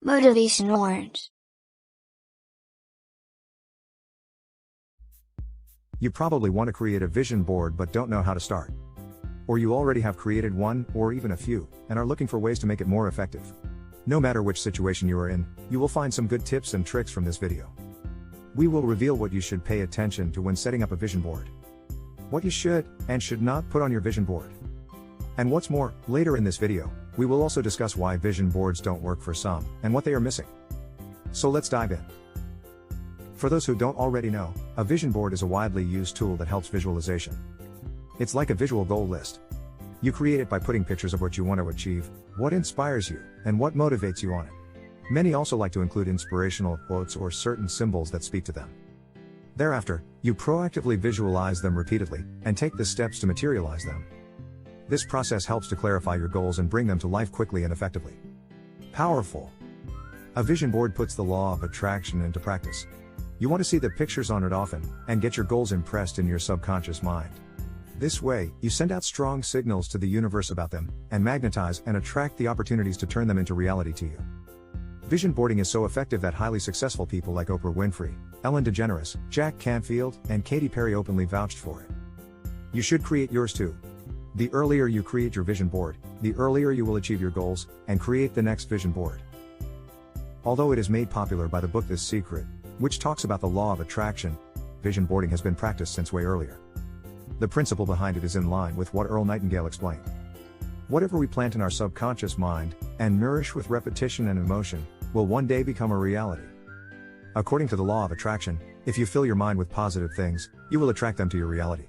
Motivational orange. You probably want to create a vision board but don't know how to start. Or you already have created one, or even a few, and are looking for ways to make it more effective. No matter which situation you are in, you will find some good tips and tricks from this video. We will reveal what you should pay attention to when setting up a vision board. What you should and should not put on your vision board. And what's more, later in this video, we will also discuss why vision boards don't work for some, and what they are missing. So let's dive in. For those who don't already know, a vision board is a widely used tool that helps visualization. It's like a visual goal list. You create it by putting pictures of what you want to achieve, what inspires you, and what motivates you on it. Many also like to include inspirational quotes or certain symbols that speak to them. Thereafter, you proactively visualize them repeatedly, and take the steps to materialize them. This process helps to clarify your goals and bring them to life quickly and effectively. Powerful. A vision board puts the law of attraction into practice. You want to see the pictures on it often, and get your goals impressed in your subconscious mind. This way, you send out strong signals to the universe about them, and magnetize and attract the opportunities to turn them into reality to you. Vision boarding is so effective that highly successful people like Oprah Winfrey, Ellen DeGeneres, Jack Canfield, and Katy Perry openly vouched for it. You should create yours too. The earlier you create your vision board, the earlier you will achieve your goals, and create the next vision board. Although it is made popular by the book The Secret, which talks about the law of attraction, vision boarding has been practiced since way earlier. The principle behind it is in line with what Earl Nightingale explained. Whatever we plant in our subconscious mind, and nourish with repetition and emotion, will one day become a reality. According to the law of attraction, if you fill your mind with positive things, you will attract them to your reality.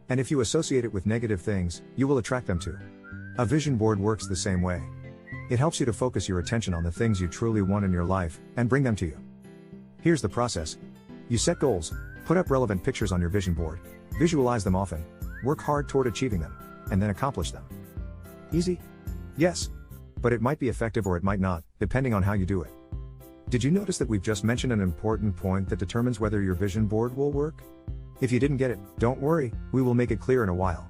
And if you associate it with negative things, you will attract them too. A vision board works the same way. It helps you to focus your attention on the things you truly want in your life, and bring them to you. Here's the process. You set goals, put up relevant pictures on your vision board, visualize them often, work hard toward achieving them, and then accomplish them. Easy? Yes. But it might be effective or it might not, depending on how you do it. Did you notice that we've just mentioned an important point that determines whether your vision board will work? If you didn't get it, don't worry, we will make it clear in a while.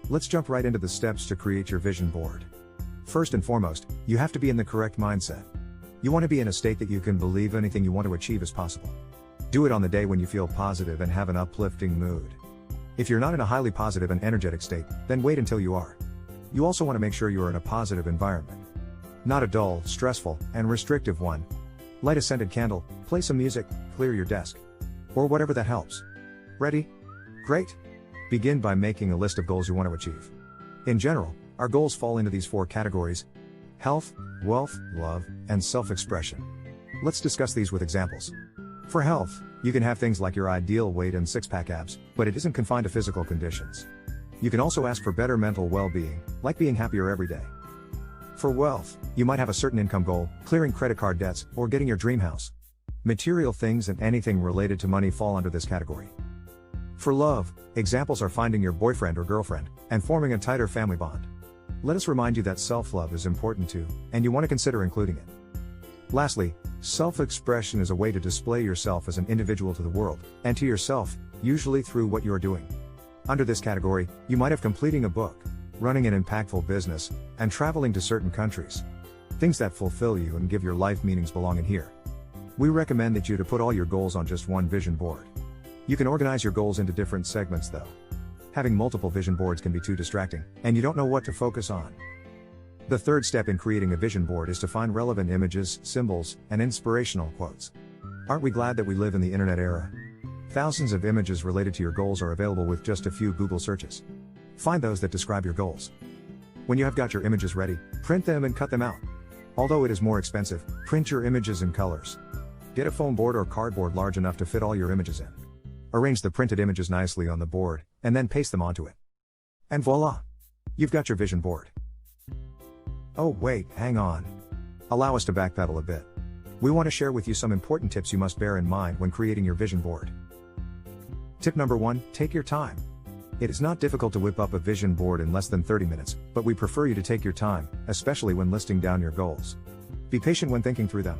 Let's jump right into the steps to create your vision board. First and foremost, you have to be in the correct mindset. You want to be in a state that you can believe anything you want to achieve is possible. Do it on the day when you feel positive and have an uplifting mood. If you're not in a highly positive and energetic state, then wait until you are. You also want to make sure you are in a positive environment. Not a dull, stressful, and restrictive one. Light a scented candle, play some music, clear your desk. Or whatever that helps. Ready? Great! Begin by making a list of goals you want to achieve. In general, our goals fall into these four categories: health, wealth, love, and self-expression. Let's discuss these with examples. For health, you can have things like your ideal weight and six-pack abs, but it isn't confined to physical conditions. You can also ask for better mental well-being, like being happier every day. For wealth, you might have a certain income goal, clearing credit card debts, or getting your dream house. Material things and anything related to money fall under this category. For love, examples are finding your boyfriend or girlfriend, and forming a tighter family bond. Let us remind you that self-love is important too, and you want to consider including it. Lastly, self-expression is a way to display yourself as an individual to the world, and to yourself, usually through what you are doing. Under this category, you might have completing a book, running an impactful business, and traveling to certain countries. Things that fulfill you and give your life meanings belong in here. We recommend that you to put all your goals on just one vision board. You can organize your goals into different segments though. Having multiple vision boards can be too distracting, and you don't know what to focus on. The third step in creating a vision board is to find relevant images, symbols, and inspirational quotes. Aren't we glad that we live in the internet era? Thousands of images related to your goals are available with just a few Google searches. Find those that describe your goals. When you have got your images ready, print them and cut them out. Although it is more expensive, print your images in colors. Get a foam board or cardboard large enough to fit all your images in. Arrange the printed images nicely on the board, and then paste them onto it. And voila! You've got your vision board. Oh wait, hang on. Allow us to backpedal a bit. We want to share with you some important tips you must bear in mind when creating your vision board. Tip number 1, take your time. It is not difficult to whip up a vision board in less than 30 minutes, but we prefer you to take your time, especially when listing down your goals. Be patient when thinking through them.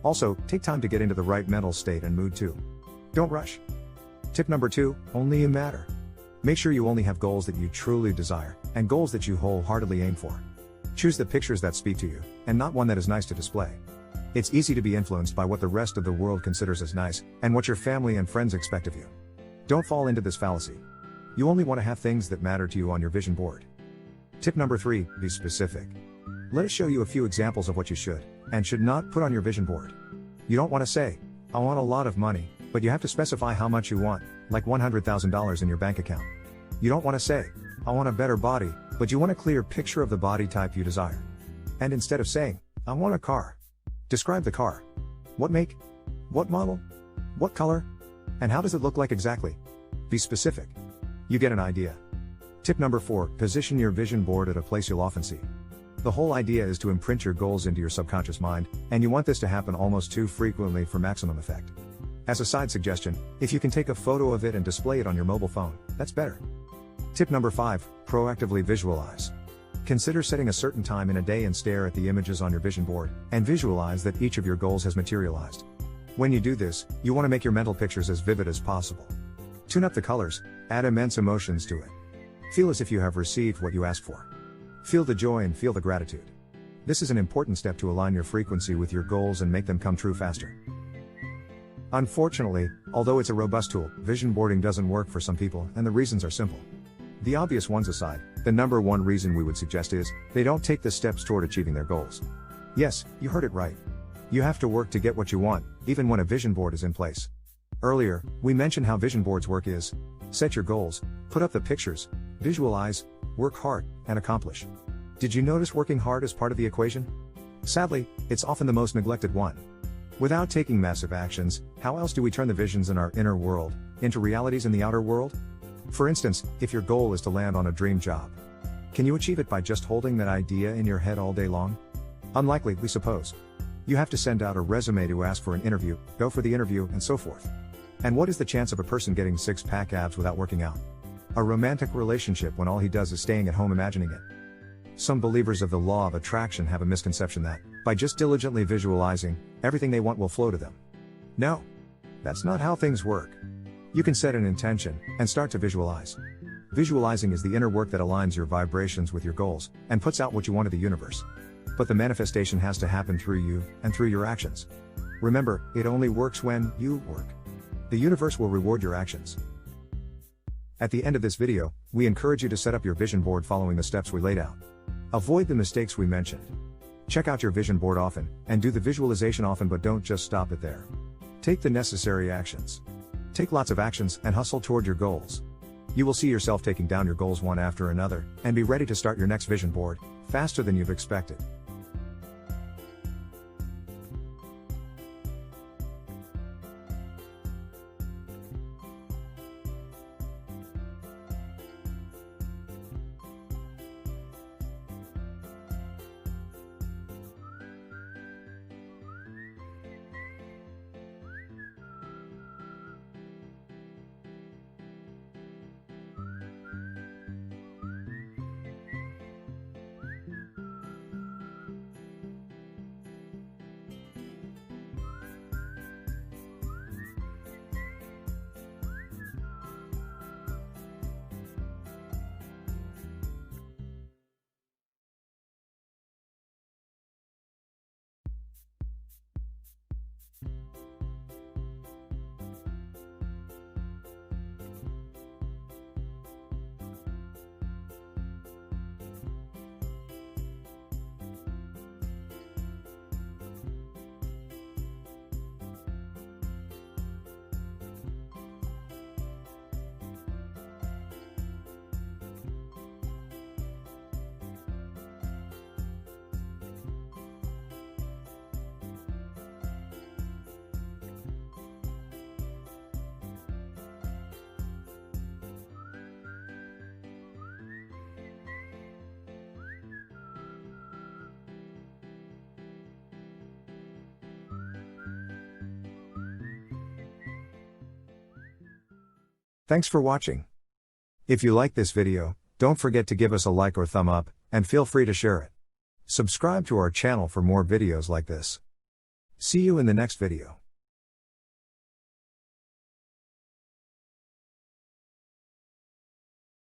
Also, take time to get into the right mental state and mood too. Don't rush. Tip number 2, only you matter. Make sure you only have goals that you truly desire, and goals that you wholeheartedly aim for. Choose the pictures that speak to you, and not one that is nice to display. It's easy to be influenced by what the rest of the world considers as nice, and what your family and friends expect of you. Don't fall into this fallacy. You only want to have things that matter to you on your vision board. Tip number 3, be specific. Let us show you a few examples of what you should, and should not put on your vision board. You don't want to say, I want a lot of money, but you have to specify how much you want, like $100,000 in your bank account. You don't want to say, I want a better body, but you want a clear picture of the body type you desire. And instead of saying, I want a car, describe the car. What make? What model? What color? And how does it look like exactly? Be specific. You get an idea. Tip number 4, position your vision board at a place you'll often see. The whole idea is to imprint your goals into your subconscious mind, and you want this to happen almost too frequently for maximum effect. As a side suggestion, if you can take a photo of it and display it on your mobile phone, that's better. Tip number 5, proactively visualize. Consider setting a certain time in a day and stare at the images on your vision board, and visualize that each of your goals has materialized. When you do this, you want to make your mental pictures as vivid as possible. Tune up the colors, add immense emotions to it. Feel as if you have received what you asked for. Feel the joy and feel the gratitude. This is an important step to align your frequency with your goals and make them come true faster. Unfortunately, although it's a robust tool, vision boarding doesn't work for some people, and the reasons are simple. The obvious ones aside, the number 1 reason we would suggest is, they don't take the steps toward achieving their goals. Yes, you heard it right. You have to work to get what you want, even when a vision board is in place. Earlier, we mentioned how vision boards work is, set your goals, put up the pictures, visualize, work hard, and accomplish. Did you notice working hard as part of the equation? Sadly, it's often the most neglected one. Without taking massive actions, how else do we turn the visions in our inner world into realities in the outer world? For instance, if your goal is to land on a dream job, can you achieve it by just holding that idea in your head all day long? Unlikely, we suppose. You have to send out a resume to ask for an interview, go for the interview, and so forth. And what is the chance of a person getting six-pack abs without working out? A romantic relationship when all he does is staying at home imagining it. Some believers of the law of attraction have a misconception that, by just diligently visualizing, everything they want will flow to them. No. That's not how things work. You can set an intention, and start to visualize. Visualizing is the inner work that aligns your vibrations with your goals, and puts out what you want to the universe. But the manifestation has to happen through you, and through your actions. Remember, it only works when you work. The universe will reward your actions. At the end of this video, we encourage you to set up your vision board following the steps we laid out. Avoid the mistakes we mentioned. Check out your vision board often, and do the visualization often, but don't just stop it there. Take the necessary actions. Take lots of actions, and hustle toward your goals. You will see yourself taking down your goals one after another, and be ready to start your next vision board, faster than you've expected. Thanks for watching. If you like this video, don't forget to give us a like or thumb up, and feel free to share it. Subscribe to our channel for more videos like this. See you in the next video.